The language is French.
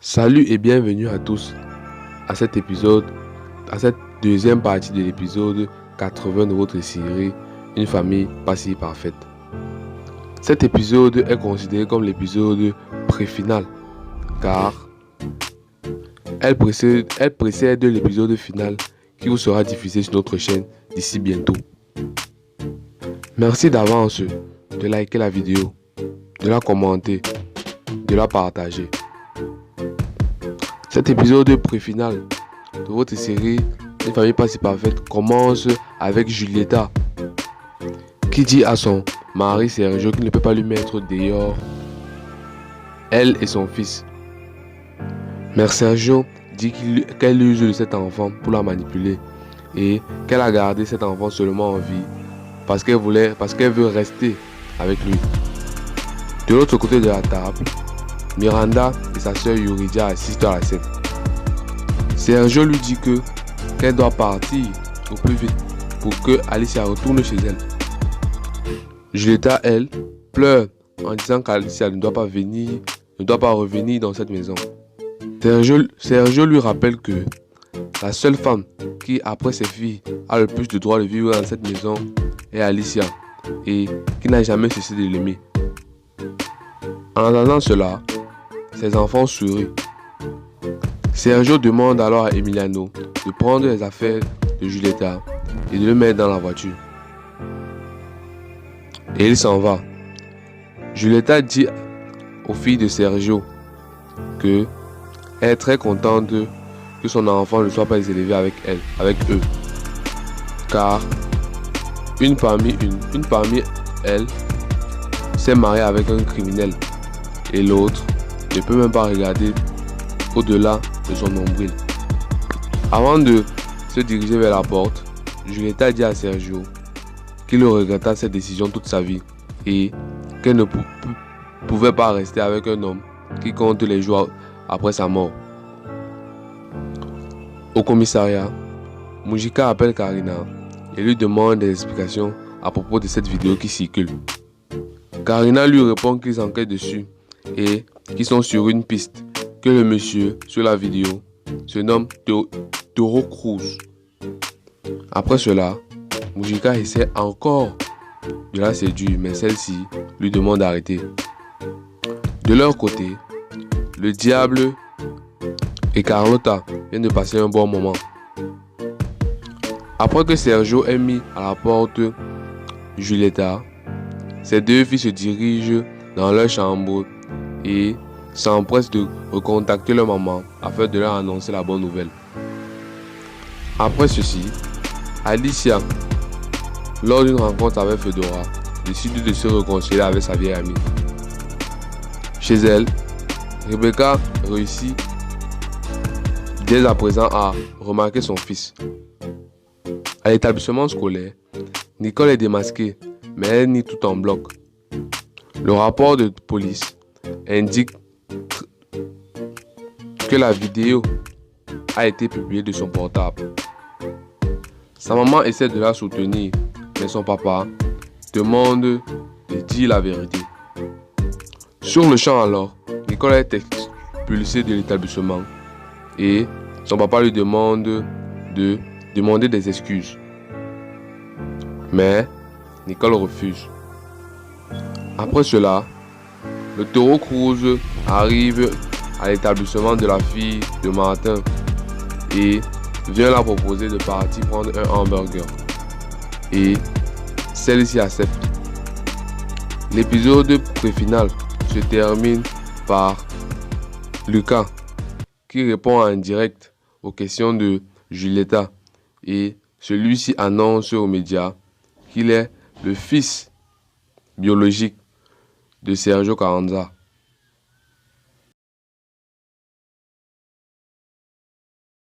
Salut et bienvenue à tous à cet épisode, à cette deuxième partie de l'épisode 80 de votre série Une famille pas si parfaite. Cet épisode est considéré comme l'épisode pré-final car elle précède l'épisode final qui vous sera diffusé sur notre chaîne d'ici bientôt. Merci d'avance de liker la vidéo, de la commenter, de la partager. Cet épisode pré-final de votre série Une famille pas si parfaite commence avec Julieta qui dit à son mari Sergio qu'il ne peut pas lui mettre dehors elle et son fils. Mais Sergio dit qu'elle use de cet enfant pour la manipuler et qu'elle a gardé cet enfant seulement en vie parce qu'elle veut rester avec lui. De l'autre côté de la table, Miranda et sa sœur Yuridia assistent à la scène. Sergio lui dit qu'elle doit partir au plus vite pour que Alicia retourne chez elle. Julieta, elle, pleure en disant qu'Alicia ne doit pas revenir dans cette maison. Sergio lui rappelle que la seule femme qui, après ses filles, a le plus de droit de vivre dans cette maison est Alicia et qui n'a jamais cessé de l'aimer. En entendant cela, ses enfants sourient. Sergio demande alors à Emiliano de prendre les affaires de Julieta et de le mettre dans la voiture. Et il s'en va. Julieta dit aux filles de Sergio qu'elle est très contente que son enfant ne soit pas élevé avec eux. Car une parmi elles s'est mariée avec un criminel et l'autre ne peut même pas regarder au-delà de son nombril. Avant de se diriger vers la porte, Julieta dit à Sergio qu'il regretta cette décision toute sa vie et qu'elle ne pouvait pas rester avec un homme qui compte les jours après sa mort. Au commissariat, Mujica appelle Karina et lui demande des explications à propos de cette vidéo qui circule. Karina lui répond qu'ils enquêtent dessus et qu'ils sont sur une piste, que le monsieur sur la vidéo se nomme Toro Cruz. Après cela, Mujica essaie encore de la séduire, mais celle-ci lui demande d'arrêter. De leur côté, le diable et Carlota viennent de passer un bon moment. Après que Sergio ait mis à la porte Julieta, ces deux filles se dirigent dans leur chambre et s'empressent de recontacter leur maman afin de leur annoncer la bonne nouvelle. Après ceci, Alicia, lors d'une rencontre avec Fedora, décide de se réconcilier avec sa vieille amie. Chez elle, Rebecca réussit dès à présent à remarquer son fils. À l'établissement scolaire, Nicole est démasquée, mais elle nie tout en bloc. Le rapport de police indique que la vidéo a été publiée de son portable. Sa maman essaie de la soutenir, mais son papa demande de dire la vérité. Sur le champ alors, Nicole est expulsée de l'établissement et son papa lui demande de demander des excuses. Mais Nicole refuse. Après cela, le Toro Cruz arrive à l'établissement de la fille de Martin et vient la proposer de partir prendre un hamburger. Et celle-ci accepte. L'épisode pré-final se termine par Lucas qui répond en direct aux questions de Julieta et celui-ci annonce aux médias qu'il est le fils biologique de Sergio Carranza.